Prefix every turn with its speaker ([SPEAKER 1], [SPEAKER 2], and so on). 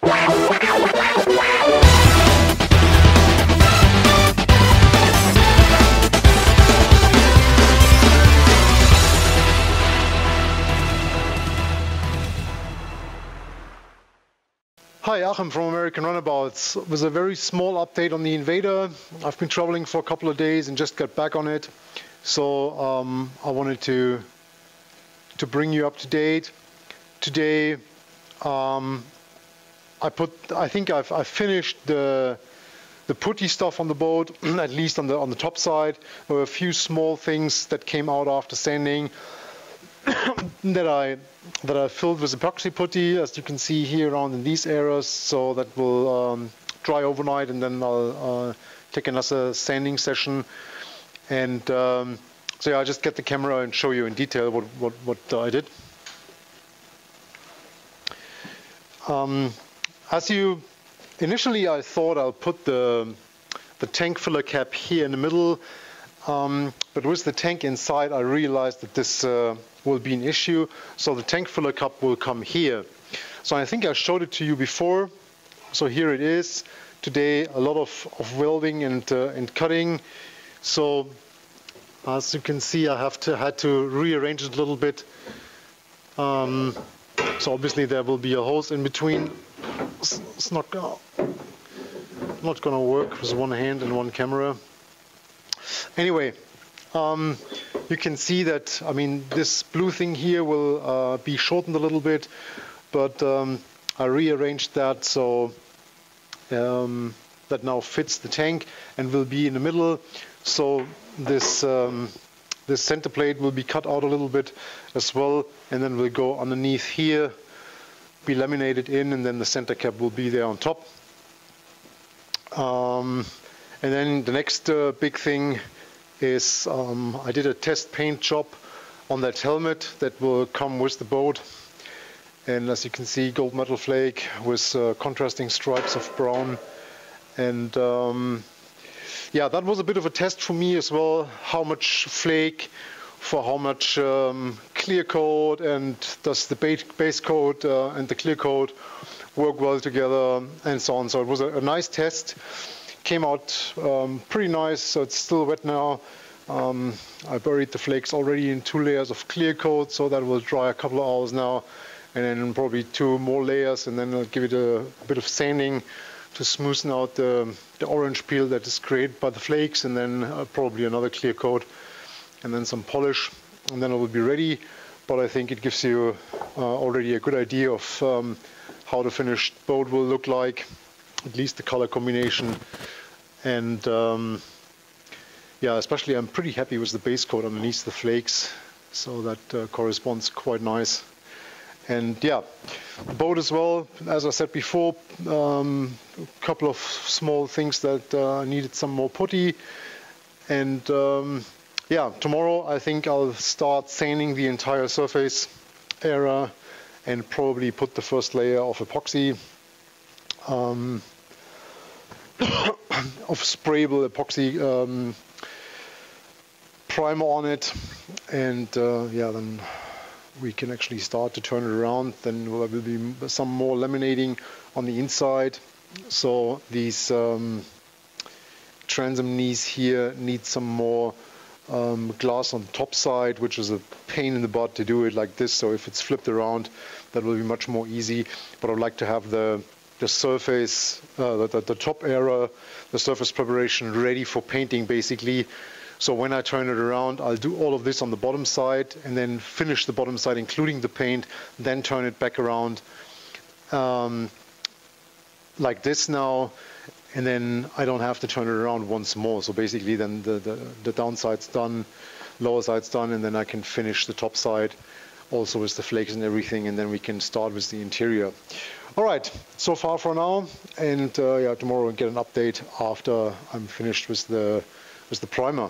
[SPEAKER 1] Hi, Achim from American Runabouts. It was a very small update on the Invader. I've been traveling for a couple of days and just got back on it. So I wanted to bring you up to date. Today I think I've finished the putty stuff on the boat, at least on the top side. There were a few small things that came out after sanding that I filled with epoxy putty, as you can see here around in these areas. So that will dry overnight, and then I'll take another sanding session. And so yeah, I'll just get the camera and show you in detail what I did. Initially I thought I'll put the tank filler cap here in the middle, but with the tank inside I realized that this will be an issue, so the tank filler cap will come here. So I think I showed it to you before, so here it is. Today a lot of welding and cutting, so as you can see I had to rearrange it a little bit. So obviously there will be a hose in between. It's not gonna work with one hand and one camera. Anyway, you can see that, I mean, this blue thing here will be shortened a little bit, but I rearranged that so that now fits the tank and will be in the middle. So this center plate will be cut out a little bit as well, and then will go underneath here, be laminated in, and then the center cap will be there on top. And then the next big thing is I did a test paint job on that helmet that will come with the boat. And as you can see, gold metal flake with contrasting stripes of brown. And yeah, that was a bit of a test for me as well. How much flake for how much clear coat, and does the base coat and the clear coat work well together, and so on. So it was a nice test. Came out pretty nice. So it's still wet now. I buried the flakes already in 2 layers of clear coat, so that will dry a couple of hours now, and then probably 2 more layers, and then I'll give it a bit of sanding to smoothen out the orange peel that is created by the flakes, and then probably another clear coat, and then some polish, and then it will be ready. But I think it gives you already a good idea of how the finished boat will look like, at least the color combination. And yeah, especially I'm pretty happy with the base coat underneath the flakes, so that corresponds quite nice. And yeah, the boat as well, as I said before, a couple of small things that needed some more putty. And yeah, tomorrow I think I'll start sanding the entire surface area and probably put the first layer of epoxy, of sprayable epoxy primer on it. And yeah, then we can actually start to turn it around. Then there will be some more laminating on the inside. So these transom knees here need some more glass on the top side, which is a pain in the butt to do it like this. So if it's flipped around, that will be much more easy. But I'd like to have the surface, the top area, the surface preparation ready for painting basically. So when I turn it around, I'll do all of this on the bottom side and then finish the bottom side including the paint, then turn it back around like this now, and then I don't have to turn it around once more. So basically then the downside's done, lower side's done, and then I can finish the top side also with the flakes and everything, and then we can start with the interior. All right, so far for now, and yeah, tomorrow we'll get an update after I'm finished with the primer.